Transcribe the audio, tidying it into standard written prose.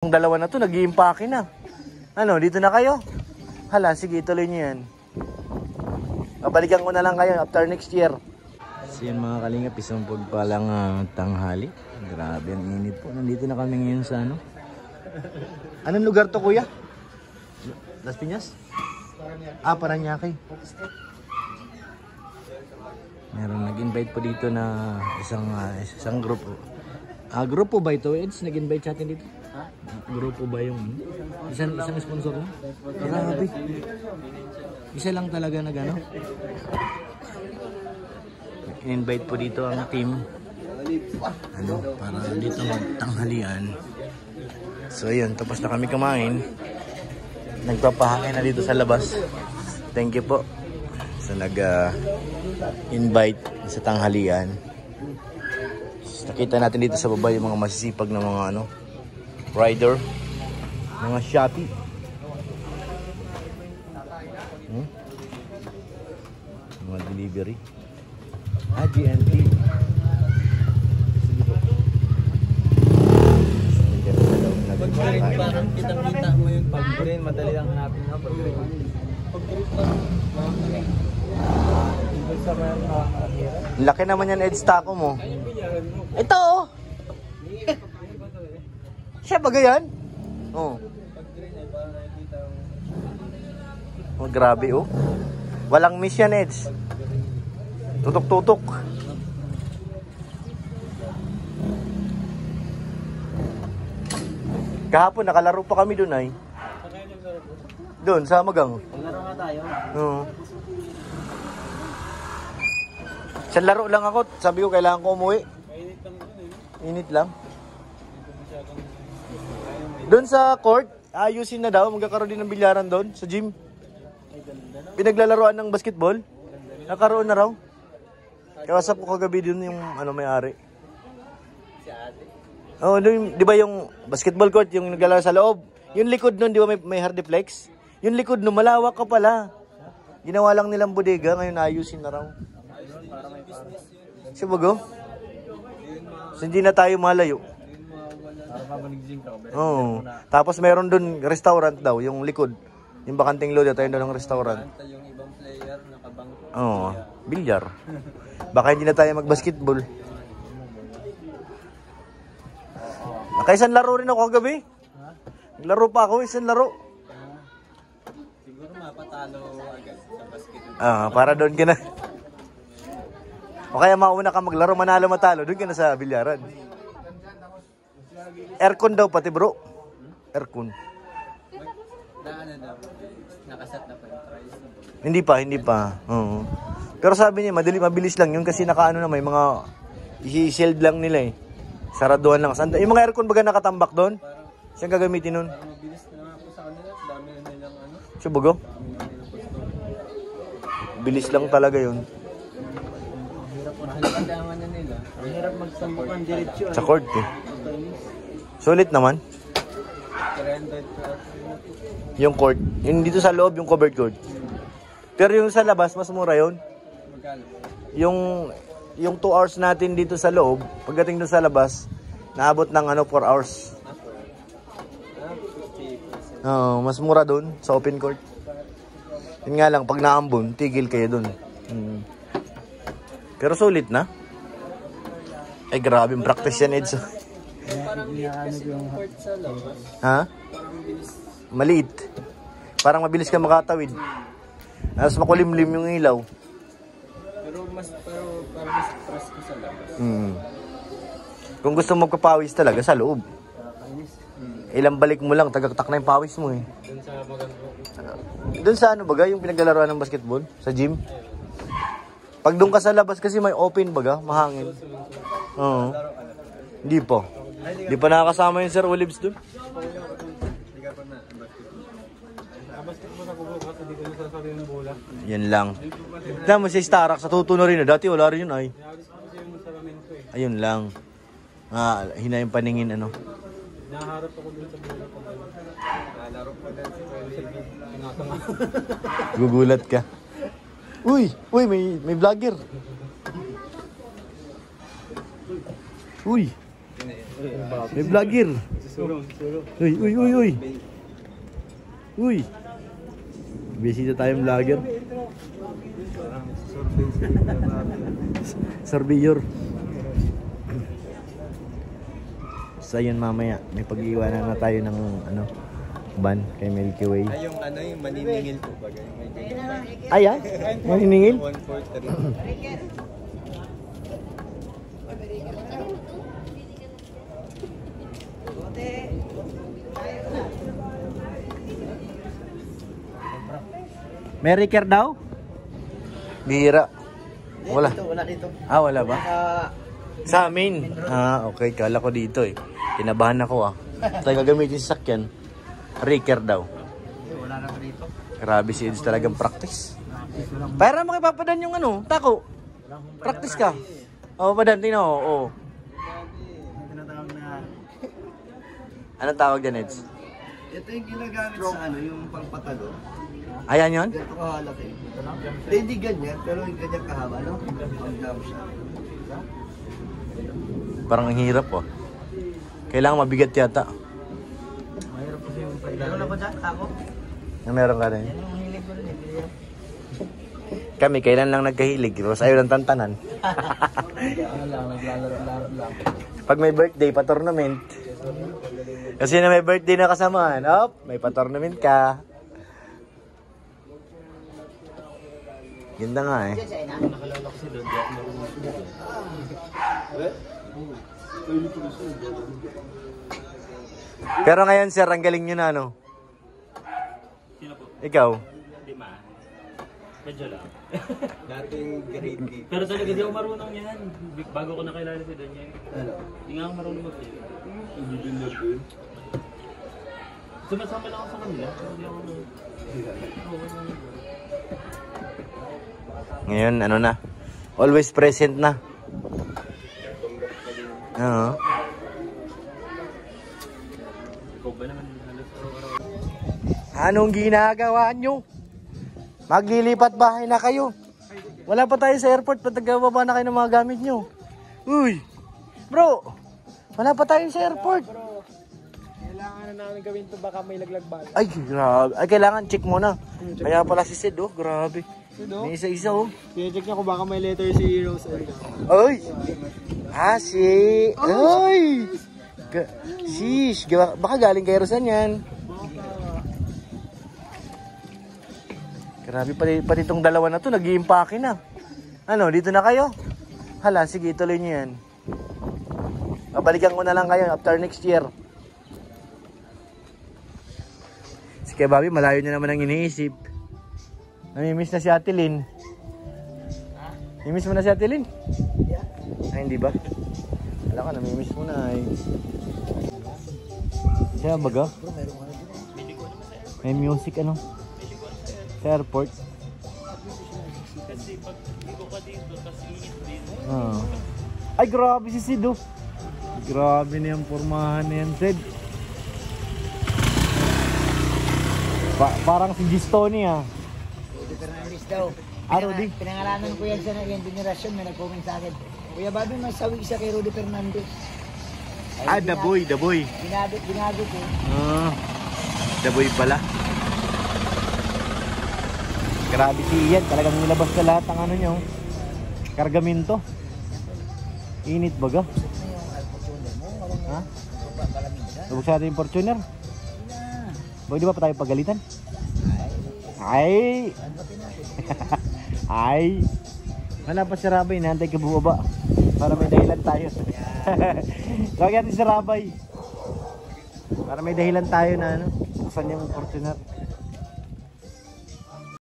Yung dalawa na to, nag-i-impake na. Ano, dito na kayo? Hala, sige, ituloy nyo yan. Babalikan ko na lang kayo after next year. So yan mga kalingap, isang pagpalang tanghali. Grabe, ang init po. Nandito na kami ngayon sa ano. Anong lugar to, kuya? Las Piñas? Paranaque. Meron nag-invite po dito na isang grupo. Grupo ba ito, Eds? Nag-invite sa atin dito? Grupo ba yung isang sponsor mo? Grabe. Isa lang talaga na gano'n. In-invite po dito ang team. Para dito magtanghalian. So ayun, tapos na kami kumain. Nagpapahangin na dito sa labas. Thank you po sa nag-invite sa tanghalian. Nakita natin dito sa baba yung mga masisipag na mga rider, mga Shopee. Mga delivery. GNT. Parang kitang-kita mo yung pag-green, madali lang hanapin nga pag-green. Pag-green lang, laki naman yan, Eds, taco mo. Ito oh. Siya ba ganyan? Oh. Oh, grabe oh. Walang miss yan, Eds. Tutok-tutok. Kahapon nakalaro pa kami doon ay. Doon sa Magang. Laro nga tayo. Oo. Sa laro lang ako, sabi ko kailangan ko umuwi. Init lang. Doon sa court, ayusin na daw, magkakaroon din ng bilyaran doon sa gym. Pinaglalaroan ng basketball. Nakaroon na raw. Kawasap ko kagabi doon yung may-ari. Oh, doon, 'di ba yung basketball court yung naglalaro sa loob? Yung likod noon, 'di ba may hardiplex? Yung likod noon malawak ka pala. Ginawa lang nilang bodega, ngayon ayusin na raw. Sibago? So, hindi na tayo malayo. Oo. Tapos meron doon restaurant daw, yung likod. Yung bakanting loda, tayo doon ng restaurant. Yung ibang player nakabangko. Oo. Bilyar. Baka hindi na tayo mag-basketball. Nakaisan laro rin ako kagabi. Naglaro pa ako, isang laro. Siguro mapatalo agad sa basketball. Para doon ka na. O kaya mauna ka maglaro, manalo matalo, doon ka na sa bilyaran. Aircon daw pati bro. Aircon. Nakaset na pa yung price. Hindi pa. Oo. Pero sabi niya, mabilis lang yun kasi nakaano na may mga i-shield lang nila eh. Saraduhan lang. Yung mga aircon baga nakatambak doon? Siyang gagamitin nun? Mabilis na po sa kanila. Dami na nilang Siya bago? Bilis lang talaga yun. Mahalagaan na nila. Ang hirap magsambukan diretsyo. Sa court eh. Sulit naman. Yung court. Yung dito sa loob, yung covered court. Pero yung sa labas, mas mura yun. Yung 2 hours natin dito sa loob, pagdating doon sa labas, naabot ng 4 hours. Mas mura doon sa open court. Yun nga lang, pag naambon, tigil kayo doon. Pero sulit na. Ay grabe, yung practice yan, Edso. Ha? Maliit. Parang mabilis ka makatawid. Tapos makulimlim yung ilaw. Pero parang mas presko sa labas. Kung gusto mo magpapawis talaga, sa loob. Ilang balik mo lang, tagaktak na yung pawis mo eh. Doon sa Magang. Doon sa baga, yung pinaglalaroan ng basketball? Sa gym? Pag doon ka sa labas kasi may open baga, mahangin. Oo. Hindi pa. Hindi pa nakakasama yung Sir Olives doon. Hindi ka pa na basketball sa kubo kasi di ko nasasabi ng bola. Yan lang. Alam mo si Starak sa tutuno rin na. Dati wala rin yun ay. Ayun lang. Hina yung paningin Naharap ako dun sa bola ko. Nalaro pa din si Gugulat ka. Uy, may vlogger. Uy. May vlogger. Surong. Uy, uy, uy, uy. Uy. Bisita tayong vlogger. Surveyor. So yun mamaya, may pag-iwanan na tayo ng ano, van kay Milky Way. Ay, yung ano, yung maniningil po ba? Ayan, maniningil. 143. Mary Care daw? Bihira. Wala. Wala dito. Ah, wala ba? Sa amin. Ah, okay. Kala ko dito eh. Kinabahan ako ah. Tayo gagamitin sa sakyan. Riker daw. Wala na pa dito. Grabe si Eds talagang practice. Para makipapadan yung ano, tako. Practice ka. Oo, padan. Tingnan mo. Oo. Tinatawag na... Anong tawag dyan, Eds? Ito yung ginagamit sa ano, yung pangpatalo. Ayan yun? Ganito kahalak eh. Hindi ganyan, pero yung ganyan kahaba, no? Pag-jump siya. Parang ang hirap oh. Kailangan mabigat yata. Mahirap kasi yung pagdala. Ano na ba dyan? Ako? Na meron ka rin. Yan yung hilig ko rin eh. Kami, kailan lang nagkahilig. Tapos ayaw ng tantanan. Ano lang, naglalaro lang. Pag may birthday, pa-tournament. Kasi na may birthday na kasamaan, may pa-tournament ka. Ganda nga eh. Nakalala ko si Lord. Pero ngayon sir, ang galing nyo na ano? Sino po? Ikaw? Hindi ma. Medyo lang. Dating grade D. Pero talaga di ako marunong yan. Bago ko nakilala si Daniel. Ano? Hindi nga ako marunong mag-play. Hindi din na po yun. Sumasama lang ako sa kanila. Hindi ako Ngayon, ano na? Always present na. Oo. Ikaw ba naman halos araw-araw? Anong ginagawa nyo? Maglilipat bahay na kayo. Wala pa tayo sa airport. Patagababa na kayo ng mga gamit nyo. Uy! Bro! Wala pa tayo sa airport. Kailangan na namin gawin to, baka may laglag bala. Ay, grabe. Ay, kailangan check muna. Kaya pala si Sid, oh. Grabe. May isa-isa, oh. Kaya-check niya kung baka may letter si Heroes. Ay! Ah, si... Ay! Sheesh! Baka galing kay Rosan yan. Grabe, pati itong dalawa na to, nag-iimpake na. Ano, dito na kayo? Hala, sige, ituloy nyo yan. Babalikan ko na lang kayo after next year. Si Kuya Bobby, malayo na naman ang iniisip. Namimiss na si Ate Lynn. Namimiss mo na si Ate Lynn? Ay, hindi ba? Wala ka, namimiss mo na ay. Siya baga? May music ano? Sa airport. Kasi pag dito ka dito, tas init din. Ay, grabe si Sid, oh. Grabe na yung pormahan na yan, Sid. Parang si Gistoni, ah. Rudy Fernandez daw. Rudy? Pinangalanan ko yan sa yung generasyon na nag-comment sa akin. Kuya Bobby, may sawi isa kay Rudy Fernandez. Ay, The Boy. Binago ko. The Boy pala. Grabe si Ian, talagang nilabas ka lahat ng ano nyo. Kargamento. Init baga. Ha? Lubog sa ating Fortuner. Bakit di ba pa tayo pagalitan? Ay! Ay! Wala pa si Rabay, naantay ka bumaba. Para may dahilan tayo. Tawag natin si Rabay. Para may dahilan tayo na ano. Saan yung Fortuner?